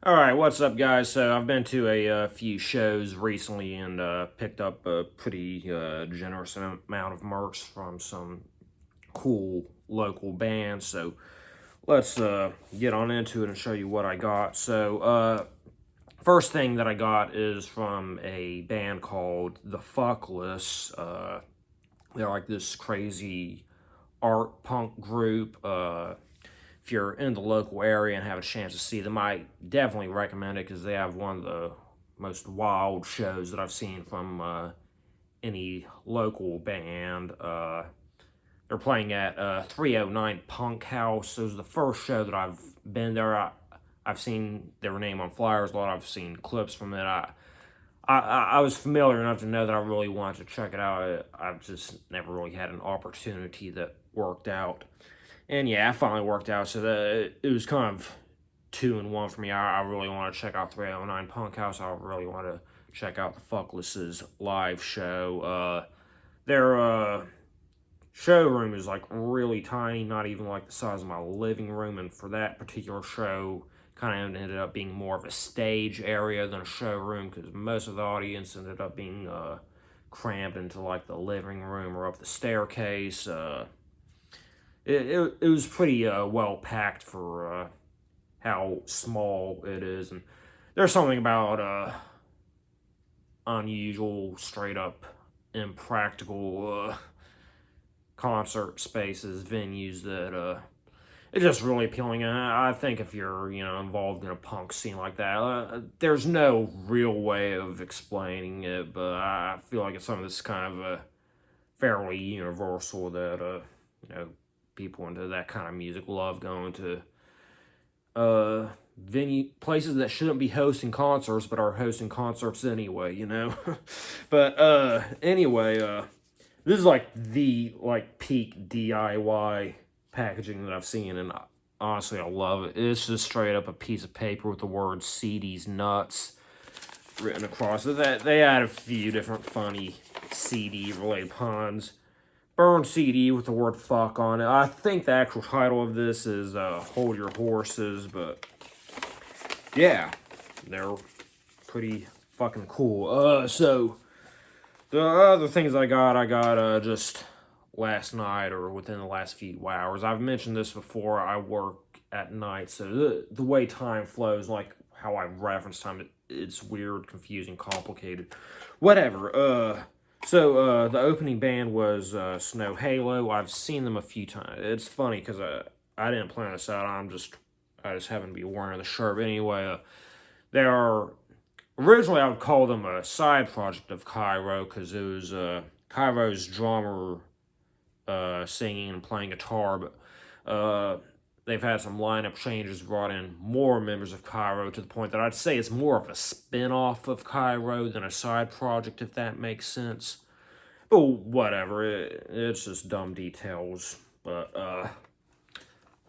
All right, what's up, guys? So I've been to a few shows recently and picked up a pretty generous amount of merch from some cool local bands. So let's get on into it and show you what I got. So first thing that I got is from a band called the Fuckless. They're like this crazy art punk group. If you're in the local area and have a chance to see them, I definitely recommend it because they have one of the most wild shows that I've seen from any local band. They're playing at 309 Punk House. It was the first show that I've been there. I've seen their name on flyers a lot. I've seen clips from it. I was familiar enough to know that I really wanted to check it out. I've just never really had an opportunity that worked out. And yeah, it finally worked out. So it was kind of 2-in-1 for me. I really want to check out 309 Punk House. I really want to check out the Fuckless's live show. Their showroom is like really tiny, not even like the size of my living room. And for that particular show, kind of ended up being more of a stage area than a showroom because most of the audience ended up being crammed into like the living room or up the staircase. It was pretty well packed for how small it is, and there's something about unusual, straight up, impractical concert spaces, venues that it's just really appealing. And I think if you're involved in a punk scene like that, there's no real way of explaining it, but I feel like it's something that's kind of fairly universal that people into that kind of music love going to venue places that shouldn't be hosting concerts but are hosting concerts anyway. But anyway, this is like the peak DIY packaging that I've seen, and honestly I love it. It's just straight up a piece of paper with the word CD's nuts written across it. That they add a few different funny CD related puns. Burn CD with the word fuck on it. I think the actual title of this is Hold Your Horses, but yeah, they're pretty fucking cool. So the other things I got just last night or within the last few hours. I've mentioned this before. I work at night, so the way time flows, like how I reference time, it's weird, confusing, complicated. Whatever. So the opening band was Snow Halo. I've seen them a few times. It's funny because I didn't plan this out. I just happen to be wearing the shirt. But anyway, they are originally I would call them a side project of Cairo because it was Cairo's drummer singing and playing guitar, but they've had some lineup changes, brought in more members of Cairo to the point that I'd say it's more of a spin-off of Cairo than a side project, if that makes sense. But whatever, it's just dumb details. But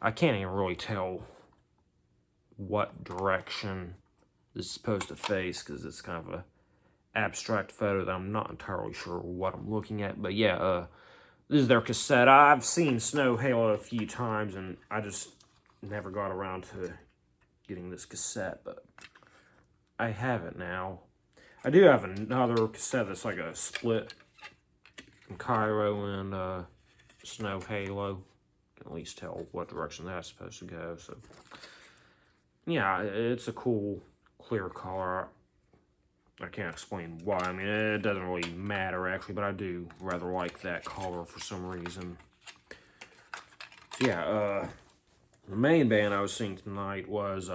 I can't even really tell what direction this is supposed to face because it's kind of a abstract photo that I'm not entirely sure what I'm looking at. But yeah, this is their cassette. I've seen Snow Halo a few times, and I just never got around to getting this cassette, but I have it now. I do have another cassette that's like a split from Cairo and Snow Halo. Can at least tell what direction that's supposed to go. So yeah, it's a cool, clear color. I can't explain why. I mean, it doesn't really matter, actually, but I do rather like that color for some reason. So, yeah, the main band I was seeing tonight was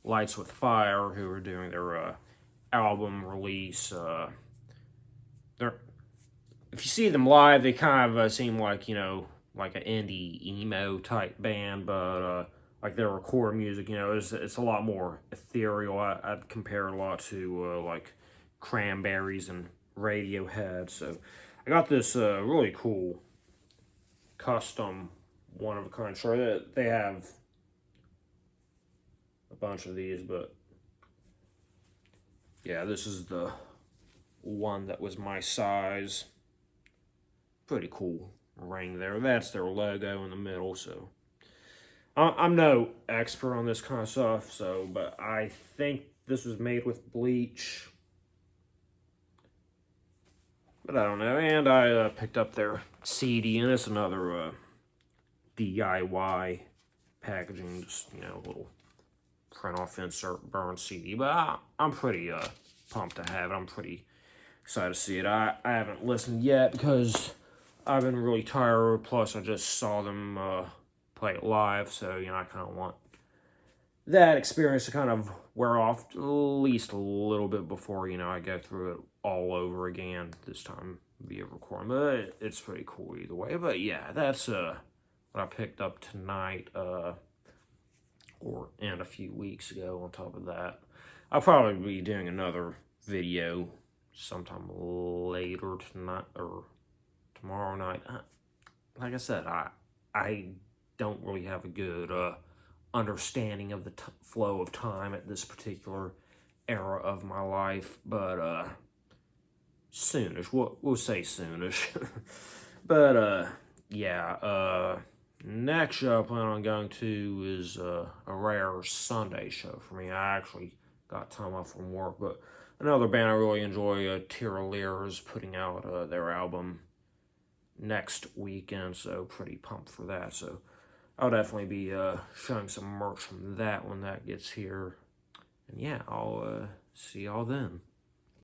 Lights with Fire, who are doing their album release. They're, if you see them live, they kind of seem like, like an indie emo type band, but like their recorded music, it's a lot more ethereal. I'd compare it a lot to like Cranberries and Radiohead. So I got this really cool custom one of a kind shirt. They have a bunch of these, but yeah, this is the one that was my size. Pretty cool ring there. That's their logo in the middle, so I'm no expert on this kind of stuff, so, but I think this was made with bleach. But I don't know. And I picked up their CD, and it's another DIY packaging, just, you know, little print off insert burn CD. But I'm pretty pumped to have it. I'm pretty excited to see it. I haven't listened yet because I've been really tired. Plus, I just saw them play it live, so, you know, I kind of want that experience to kind of wear off at least a little bit before, you know, I go through it all over again, this time via recording. But it's pretty cool either way. But yeah, that's what I picked up tonight, and a few weeks ago. On top of that, I'll probably be doing another video sometime later tonight or tomorrow night. Like I said, I don't really have a good understanding of the flow of time at this particular era of my life, but soonish. We'll say soonish. But yeah. Next show I plan on going to is a rare Sunday show for me. I actually got time off from work, but another band I really enjoy, Tiralier, is putting out their album next weekend, so pretty pumped for that. So I'll definitely be showing some merch from that when that gets here. And yeah, I'll see y'all then.